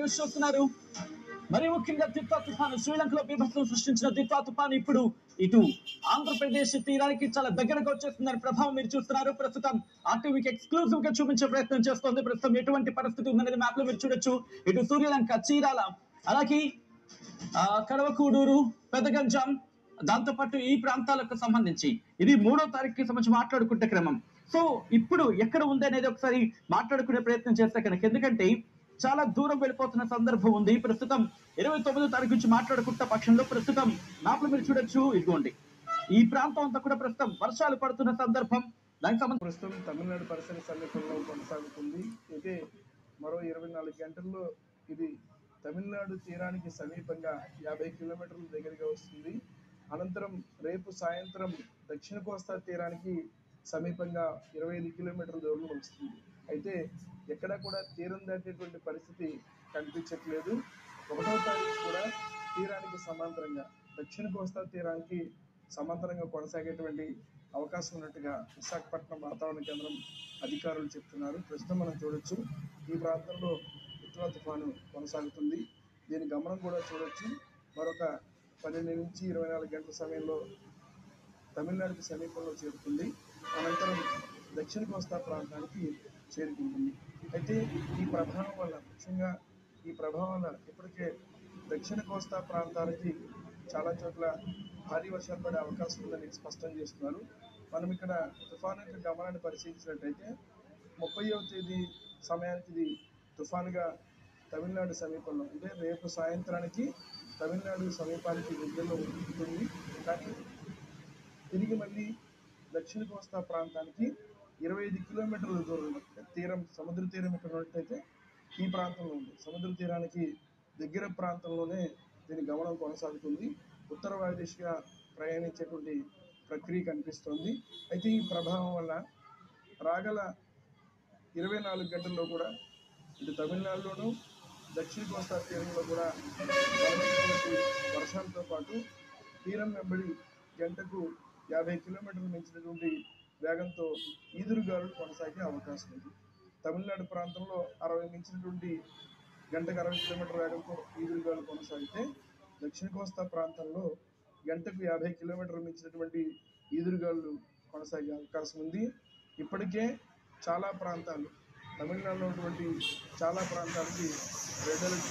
News చూస్తున్నారు. మరి ముఖ్యంగా దిత్వా తుఫాను శ్రీలంకలో బీభత్సం సృష్టించిన దిత్వా తుఫాను ఇప్పుడు ఇటు ఆంధ్రప్రదేశ్ తీరానికి చాలా దగ్గరకు వచ్చేస్తుందని ప్రభావం మీరు చూస్తున్నారు. ప్రస్తుతం ఆర్టీవీకి ఎక్స్క్లూజివ్ గా చూపించే ప్రయత్నం చేస్తోంది. ప్రస్తుతం ఎటువంటి పరిస్థితి ఉందనేది మ్యాప్ లో మీరు చూడొచ్చు. ఇటు సూర్యలంక, చీరాల, అలాగే కడవకూడూరు, పెదగంజాం, దాంతో పాటు ఈ ప్రాంతాలకు సంబంధించి ఇది 3వ తారీఖుకి సంబంధించి మాట్లాడుకుంటే క్రమం. సో ఇప్పుడు ఎక్కడ ఉంది అనేది ఒకసారి మాట్లాడుకునే ప్రయత్నం చేస్తే కనుక, ఎందుకంటే చాలా దూరం వెళ్ళిపోతున్న సందర్భం ఉంది. ప్రస్తుతం 29వ తారీఖు నుంచి మాట్లాడుకుంటే పక్షంలో ప్రస్తుతం మ్యాప్లో మీరు చూడొచ్చు. ఇదిగోండి ఈ ప్రాంతం అంతా కూడా ప్రస్తుతం వర్షాలు పడుతున్న సందర్భం. దానికి సంబంధించి ప్రస్తుతం తమిళనాడు పరిసర సమీపంలో కొనసాగుతుంది. అయితే మరో 24 గంటల్లో ఇది తమిళనాడు తీరానికి సమీపంగా 50 కిలోమీటర్ల దగ్గరగా వస్తుంది. అనంతరం రేపు సాయంత్రం దక్షిణ కోస్తా తీరానికి సమీపంగా 25 కిలోమీటర్ల దూరంలో వస్తుంది. అయితే ఎక్కడా కూడా తీరం దాటేటువంటి పరిస్థితి కనిపించట్లేదు. 1వ తారీఖు కూడా తీరానికి సమాంతరంగా దక్షిణ కోస్తా తీరానికి సమాంతరంగా కొనసాగేటువంటి అవకాశం ఉన్నట్టుగా విశాఖపట్నం వాతావరణ కేంద్రం అధికారులు చెప్తున్నారు. ప్రస్తుతం మనం చూడొచ్చు, ఈ ప్రాంతంలో దిత్వా తుఫాను కొనసాగుతుంది. దీని గమనం కూడా చూడొచ్చు. మరొక 12 నుంచి 24 గంటల సమయంలో తమిళనాడుకి సమీపంలో చేరుతుంది. అనంతరం దక్షిణ కోస్తా ప్రాంతానికి చేరుకుంటుంది. అయితే ఈ ప్రభావం వల్ల, ముఖ్యంగా ఈ ప్రభావం వల్ల ఇప్పటికే దక్షిణ కోస్తా ప్రాంతానికి చాలా చోట్ల భారీ వర్షాలు పడే అవకాశం ఉందని స్పష్టం చేస్తున్నారు. మనం ఇక్కడ తుఫాను యొక్క గమనాన్ని పరిశీలించినట్టయితే 30వ తేదీ సమయానికి ఇది తుఫానుగా తమిళనాడు సమీపంలో, అంటే రేపు సాయంత్రానికి తమిళనాడు సమీపానికి దగ్గరలో ఉంటుంది. కానీ తిరిగి మళ్ళీ దక్షిణ కోస్తా ప్రాంతానికి 25 కిలోమీటర్ల దూరంలో, తీరం సముద్ర తీరం ఇక్కడ ఉన్నట్టయితే ఈ ప్రాంతంలో ఉంది. సముద్ర తీరానికి దగ్గర ప్రాంతంలోనే దీని గమనం కొనసాగుతుంది. ఉత్తర వాయుదిశగా ప్రయాణించేటువంటి ప్రక్రియ కనిపిస్తోంది. అయితే ఈ ప్రభావం వల్ల రాగల 24 గంటల్లో కూడా ఇటు తమిళనాడులోను దక్షిణ కోస్తా తీరంలో కూడా వర్షాలతో పాటు తీరం వెంబడి గంటకు 50 కిలోమీటర్లు మించినటువంటి వేగంతో ఈదురుగాలులు కొనసాగే అవకాశం ఉంది. తమిళనాడు ప్రాంతంలో 60 మించినటువంటి గంటకు 60 కిలోమీటర్ల వేగంతో ఈదురుగాలు కొనసాగితే, దక్షిణ కోస్తా ప్రాంతంలో గంటకు 50 కిలోమీటర్లు మించినటువంటి ఈదురుగాలు కొనసాగే అవకాశం ఉంది. ఇప్పటికే చాలా ప్రాంతాలు, తమిళనాడులో ఉన్నటువంటి చాలా ప్రాంతాలకి రెడ్ అలర్ట్